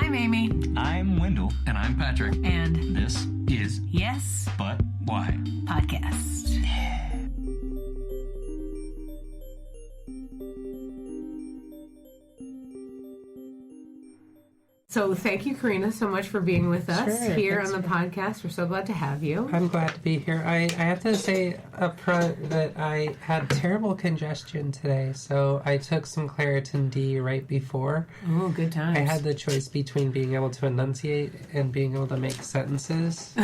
I'm Amy. I'm Wendell. And I'm Patrick. And this is Yes, But Why? Podcast. So thank you, Carina, so much for being with us here on the podcast. We're so glad to have you. I'm glad to be here. I have to say up front that I had terrible congestion today, so I took some Claritin D right before. Oh, good times. I had the choice between being able to enunciate and being able to make sentences.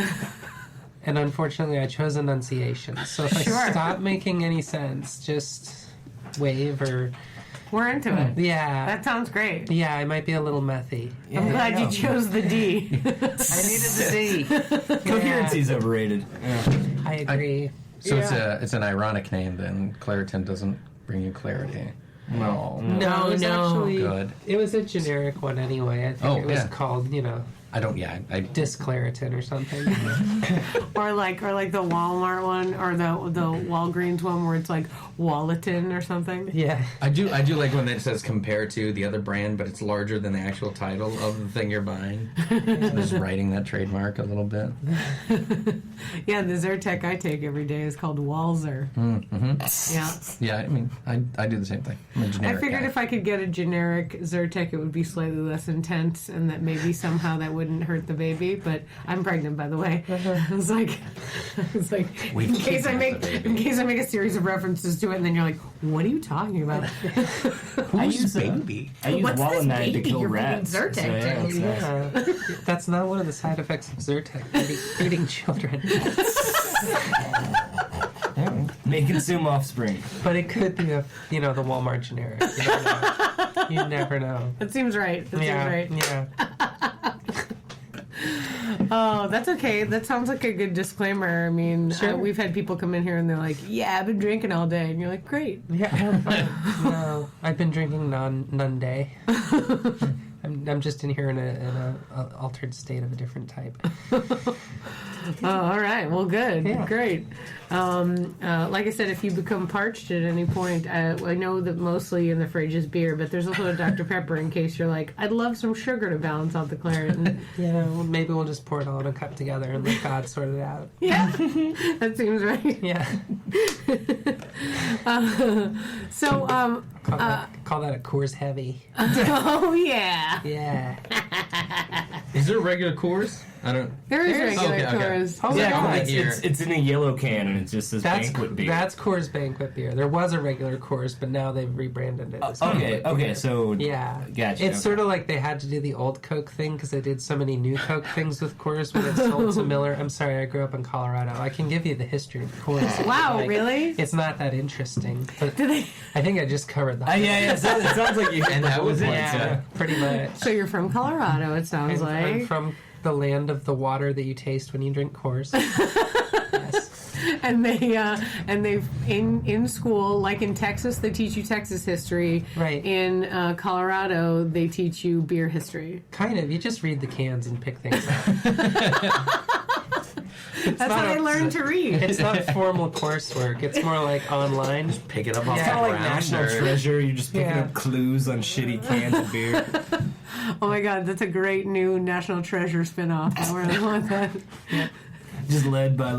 And unfortunately, I chose enunciation. So if I stop making any sense, just wave or... We're into it. Yeah. That sounds great. Yeah, I might be a little methy. Yeah, I'm glad you chose the D. I needed the D. Coherency's overrated. Yeah. I agree. So it's an ironic name then. Claritin doesn't bring you clarity. No. No, it was actually good. It was a generic one anyway. I think it was called, I Disclaritin or something. or like the Walmart one or the Walgreens one where it's like Wallatin or something. Yeah. I do like when it says compare to the other brand, but it's larger than the actual title of the thing you're buying. Just writing that trademark a little bit. Yeah, the Zyrtec I take every day is called Walzer. Mm-hmm. Yeah. Yeah, I mean, I do the same thing. I'm a generic I figured guy. if I could get a generic Zyrtec, it would be slightly less intense, and that maybe somehow that wouldn't hurt the baby. But I'm pregnant, by the way. I was like, in case I make a series of references to it, and then you're like, what are you talking about? Who's baby? I use What's this Wallenite to baby kill you're rats. putting Zyrtec to? Yeah. That's not one of the side effects of Zyrtec. Feeding children. May consume offspring. But it could be the Walmart generic. You never know. That seems right. Yeah. Oh, that's okay. That sounds like a good disclaimer. I mean, we've had people come in here and they're like, yeah, I've been drinking all day. And you're like, great. Yeah. No, I've been drinking none day. I'm just in here in a altered state of a different type. Oh, all right. Well, good. Yeah. Great. Like I said, if you become parched at any point, I know that mostly in the fridge is beer, but there's also a Dr. Pepper in case you're like, I'd love some sugar to balance out the Claritin. Yeah, well, maybe we'll just pour it all in a cup together and let God sort it out. Yeah, that seems right. Yeah. Call that a Coors Heavy. Oh, yeah. Yeah. Is there a regular Coors? I don't. There is regular okay. Coors. Oh, Yeah, yeah. it's in a yellow can and it just says banquet beer. That's Coors Banquet beer. There was a regular Coors, but now they've rebranded it. As Okay, so... Yeah. Gotcha. It's sort of like they had to do the old Coke thing because they did so many new Coke things with Coors when it sold to Miller. I'm sorry, I grew up in Colorado. I can give you the history of Coors. Wow, really? It's not that interesting. But I think I just covered that. Yeah, it sounds like you... And that was it. Yeah, pretty much. So you're from Colorado, it sounds like. I'm from the land of the water that you taste when you drink Coors. Yes. And they've in school, like in Texas, they teach you Texas history. Right. In Colorado, they teach you beer history. Kind of. You just read the cans and pick things up. That's how I learned to read. It's not formal coursework. It's more like online. Just pick it up off It's the kind of like ground. National Treasure. You're just picking up clues on shitty cans of beer. Oh my God, that's a great new National Treasure spinoff. I really want that. Just led by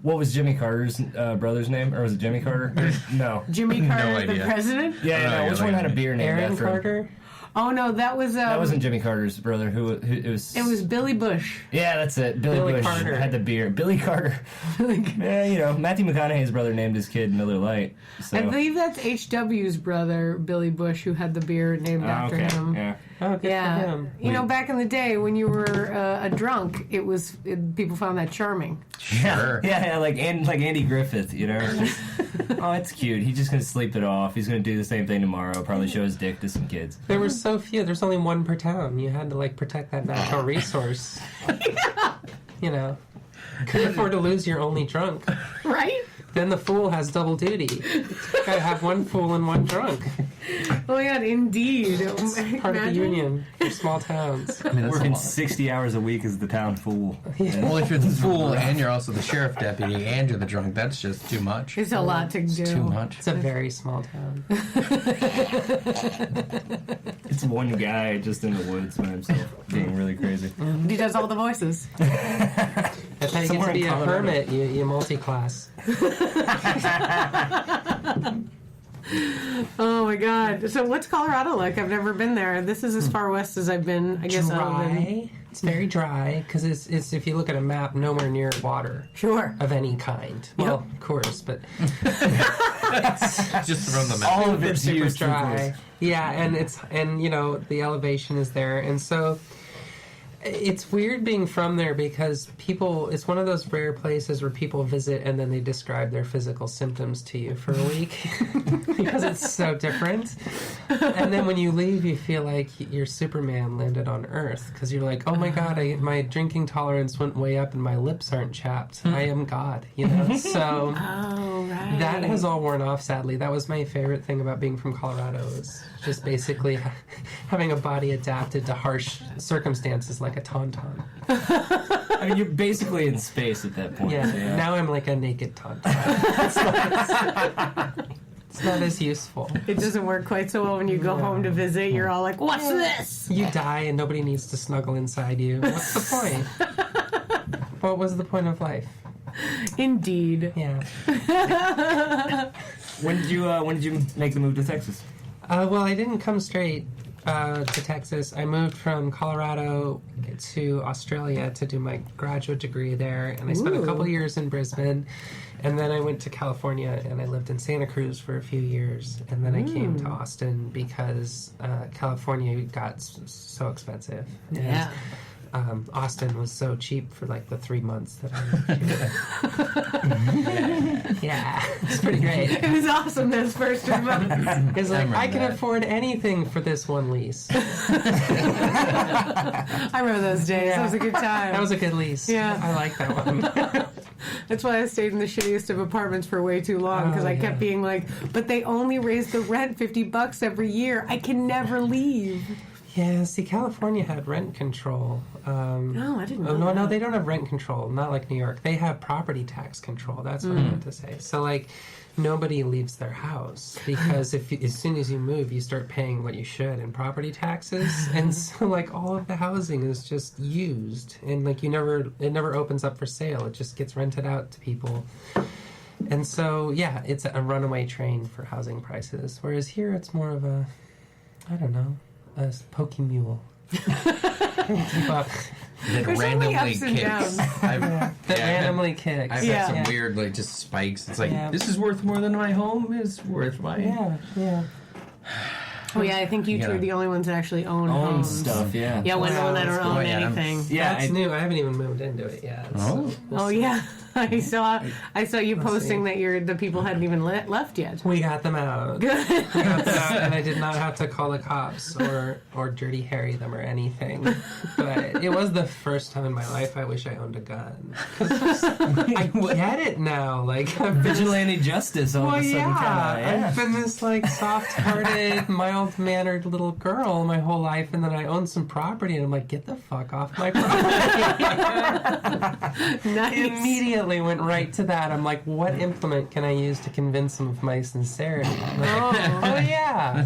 what was Jimmy Carter's brother's name? Or was it Jimmy Carter? No. Jimmy Carter, the idea. president? Yeah, which one had a beer named Aaron after him? Carter? Oh no, that was That wasn't Jimmy Carter's brother. Who it was? It was Billy Bush. Yeah, that's it. Billy Bush Carter. had the beer. Billy Carter. Yeah, Matthew McConaughey's brother named his kid Miller Lite. So. I believe that's H.W.'s brother, Billy Bush, who had the beer named after him. Yeah. Oh, good for him. Back in the day when you were a drunk, people found that charming. Sure. Yeah, like Andy Griffith, Oh, it's cute. He's just gonna sleep it off. He's gonna do the same thing tomorrow. Probably show his dick to some kids. There were so few. There's only one per town. You had to protect that natural resource. Yeah. Couldn't afford to lose your only drunk. Right? Then the fool has double duty. Gotta have one fool and one drunk. Oh my God, indeed. Part of the union for small towns. I mean, that's Working a lot. 60 hours a week as the town fool. Well, if you're the fool and you're also the sheriff deputy and you're the drunk, that's just too much. It's a lot to do. It's too much. It's a very small town. It's It's one guy just in the woods by himself, being really crazy. He does all the voices. That's how you get to be a hermit. You multi-class. Oh my God! So what's Colorado like? I've never been there. This is as far west as I've been. I guess. Dry. It's very dry because it's if you look at a map, nowhere near water. Sure. Of any kind. Well, of course, but Just from the map. All of it's super used, of dry. course. Yeah, and you know the elevation is there, and so it's weird being from there because it's one of those rare places where people visit and then they describe their physical symptoms to you for a week because it's so different. And then when you leave, you feel like your Superman landed on Earth because you're like, oh my God, my drinking tolerance went way up and my lips aren't chapped. I am God, you know? So right. that has all worn off, sadly. That was my favorite thing about being from Colorado is just basically having a body adapted to harsh circumstances like a tauntaun. I mean, you're basically in space at that point. Yeah, so yeah. now I'm like a naked tauntaun. It's not as useful. It doesn't work quite so well when you go home to visit. You're all like, "What's this?" You die and nobody needs to snuggle inside you. What's the point? What was the point of life? Indeed. Yeah. When did you make the move to Texas? Well, I didn't come straight to Texas. I moved from Colorado to Australia to do my graduate degree there, and I spent a couple years in Brisbane, and then I went to California and I lived in Santa Cruz for a few years, and then I came to Austin because California got so expensive. Yeah. Austin was so cheap for like the 3 months that I lived here. Yeah, it's pretty great. It was awesome those first 3 months. It's like, I can that. afford anything for this one lease. I remember those days. That was a good time. That was a good lease. Yeah. I like that one. That's why I stayed in the shittiest of apartments for way too long because I kept being like, but they only raise the rent $50 every year. I can never leave. Yeah, see, California had rent control. No, I didn't know that. No, they don't have rent control. Not like New York. They have property tax control. That's what I meant to say. So, like, nobody leaves their house because as soon as you move, you start paying what you should in property taxes, and so like all of the housing is just used, and like it never opens up for sale. It just gets rented out to people. And so, yeah, it's a runaway train for housing prices. Whereas here, it's more of a, I don't know, a pokey mule. Keep up. That There's randomly only ups and kicks. downs. That randomly kicks. I've Yeah. had some Yeah. weird, like, just spikes. It's like, Yeah. this is worth more than my home is worth my... Yeah. Oh yeah, I think you two Yeah. are the only ones that actually own Own homes. stuff, yeah. Yeah, Wendell and I don't own Yeah, anything. Yeah, That's new. I haven't even moved into it yet. Oh. So we'll Oh see. yeah, I saw you posting see. that the people hadn't even left yet. We got them out. Good. We got them out, and I did not have to call the cops or Dirty Harry them or anything. But it was the first time in my life I wish I owned a gun. I get it now. Like I've been vigilante justice all of a sudden. I've been this like soft-hearted, mild-mannered little girl my whole life, and then I own some property, and I'm like, get the fuck off my property. Nice. Immediately went right to that. I'm like, what implement can I use to convince them of my sincerity? I'm like, oh yeah,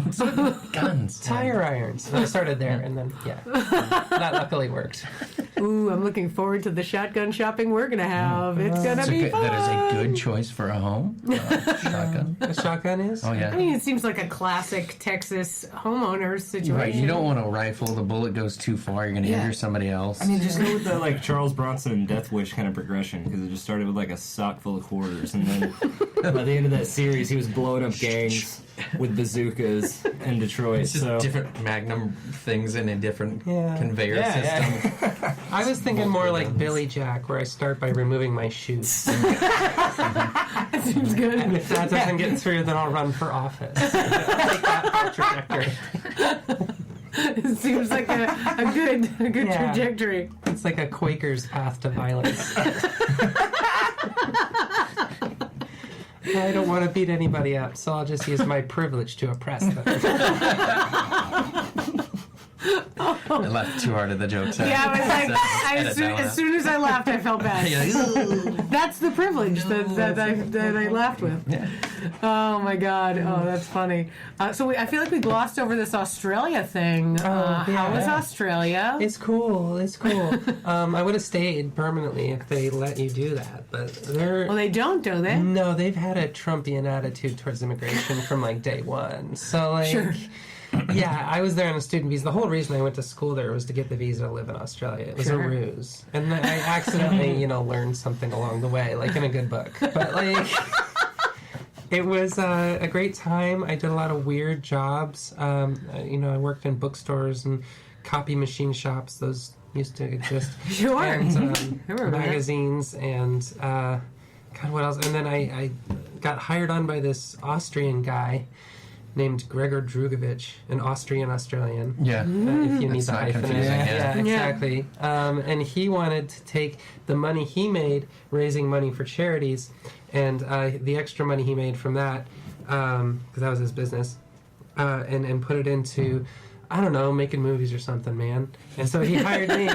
Guns. tire irons. And I started there, and then that luckily worked. Ooh, I'm looking forward to the shotgun shopping we're gonna have. It's gonna be fun. That is a good choice for a home. Shotgun. A shotgun is? Oh, I yeah. mean, it seems like a classic Texas homeowner situation. Right, you don't want a rifle. The bullet goes too far. You're going to injure somebody else. I mean, just go with the like Charles Bronson Death Wish kind of progression because it just started with like a sock full of quarters, and then by the end of that series, he was blowing up gangs with bazookas in Detroit. It's just so different Magnum things in a different Yeah. conveyor system. I was thinking more like Billy Jack, where I start by removing my shoes. That seems good. And if that doesn't get through, then I'll run for office. I'll take that whole trajectory. It seems like a good Yeah. trajectory. It's like a Quaker's path to violence. I don't want to beat anybody up, so I'll just use my privilege to oppress them. I laughed too hard at the jokes. Yeah, I was like, as soon as I laughed, I felt bad. That's the privilege that I laughed with. Yeah. Oh my God! Oh, that's funny. So I feel like we glossed over this Australia thing. How was Australia? It's cool. It's cool. I would have stayed permanently if they let you do that, but Well, they don't, do they? No, they've had a Trumpian attitude towards immigration from like day one. So like. Sure. Yeah, I was there on a student visa. The whole reason I went to school there was to get the visa to live in Australia. It was a ruse. And I accidentally, learned something along the way, like in a good book. But, like, it was a great time. I did a lot of weird jobs. I worked in bookstores and copy machine shops. Those used to exist. Sure. And magazines and, God, what else? And then I got hired on by this Austrian guy named Gregor Drugovic, an Austrian-Australian. Yeah. If you need the hyphen. Yeah, exactly. And he wanted to take the money he made raising money for charities and the extra money he made from that, because that was his business, and put it into, I don't know, making movies or something, man. And so he hired me.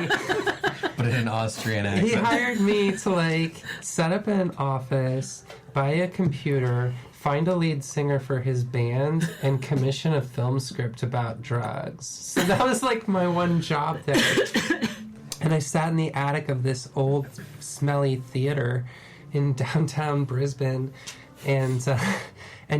But in an Austrian accent. He hired me to, like, set up an office, buy a computer, find a lead singer for his band, and commission a film script about drugs. So that was like my one job there. And I sat in the attic of this old, smelly theater in downtown Brisbane, and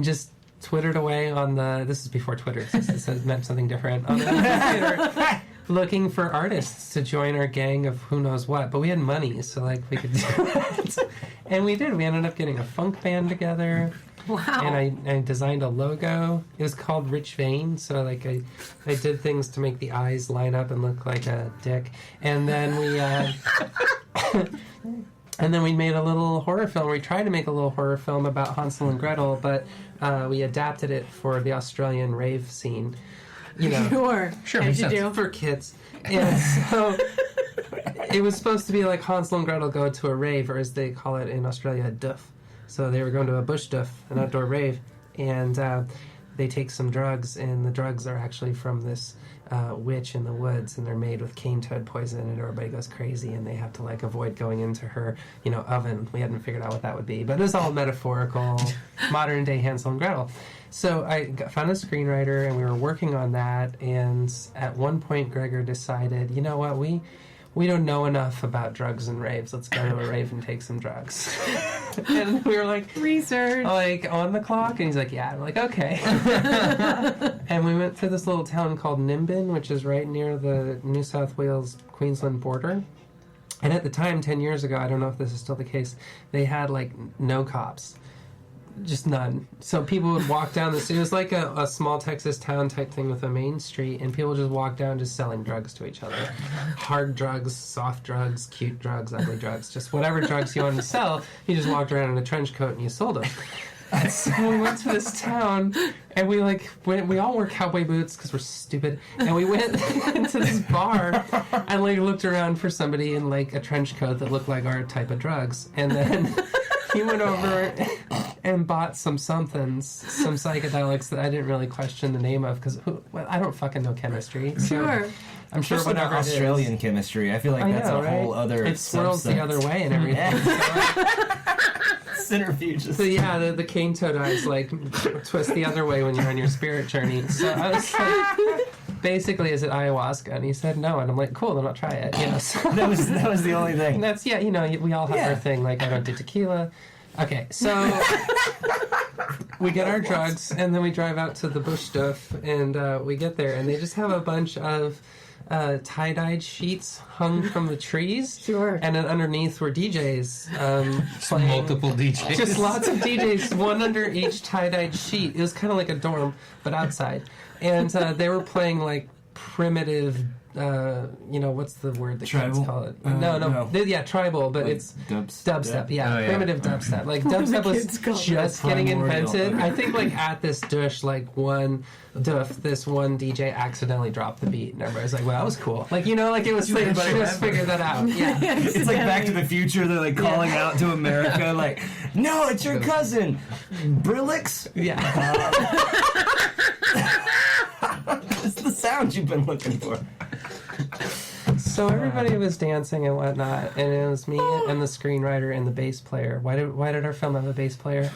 just twittered away on the. This is before Twitter existed, so it meant something different. On the computer, looking for artists to join our gang of who knows what. But we had money, so like we could do that. And we did. We ended up getting a funk band together. Wow. And I designed a logo. It was called Rich Vein, so like I did things to make the eyes line up and look like a dick. And then we made a little horror film. We tried to make a little horror film about Hansel and Gretel, but we adapted it for the Australian rave scene. Sure. As you do. For kids. And so it was supposed to be like Hansel and Gretel go to a rave, or as they call it in Australia, a duff. So they were going to a bush duff, an outdoor rave, and they take some drugs, and the drugs are actually from this witch in the woods, and they're made with cane toad poison, and everybody goes crazy, and they have to like avoid going into her, oven. We hadn't figured out what that would be, but it was all metaphorical, modern day Hansel and Gretel. So I found a screenwriter, and we were working on that, and at one point Gregor decided, you know what, we don't know enough about drugs and raves. Let's go to a rave and take some drugs. And we were like, research. Like, on the clock? And he's like, yeah. I'm like, okay. And we went to this little town called Nimbin, which is right near the New South Wales-Queensland border. And at the time, 10 years ago, I don't know if this is still the case, they had, like, no cops. Just none. So people would walk down the street. It was like a small Texas town type thing with a main street, and people just walk down just selling drugs to each other. Hard drugs, soft drugs, cute drugs, ugly drugs, just whatever drugs you wanted to sell, you just walked around in a trench coat and you sold them. And so we went to this town, and we all wore cowboy boots because we're stupid, and we went into this bar and like looked around for somebody in like a trench coat that looked like our type of drugs, and then he went over and bought some psychedelics that I didn't really question the name of because I don't fucking know chemistry. So Sure. I'm sure Especially whatever Australian chemistry. I feel like that's a whole other. It swirls the other way and everything. Yeah. Centrifuges. So yeah, the cane toad eyes like twist the other way when you're on your spirit journey. So I was like, basically, is it ayahuasca? And he said no, and I'm like, cool, then I'll try it. So that was the only thing. That's we all have our thing. Like I don't do tequila. Okay, so we get our drugs, and then we drive out to the bush stuff, and we get there, and they just have a bunch of tie-dyed sheets hung from the trees. Sure. And then underneath were DJs playing. Multiple DJs. Just lots of DJs, one under each tie-dyed sheet. It was kind of like a dorm, but outside. And they were playing, like, primitive... what's the word that tribal? kids call it? No. Yeah, tribal, but like it's dubstep. Yeah, primitive dubstep. Like dubstep was just getting invented. I think like at this dish, like this one DJ accidentally dropped the beat, and everybody's like, "Well, that was cool." Like it was like just figured that out. Yeah, it's like Back to the Future. They're like calling out to America, like, "No, it's your cousin, Brillix." Yeah. It's the sound you've been looking for. So everybody was dancing and whatnot, and it was me and the screenwriter and the bass player. Why did our film have a bass player?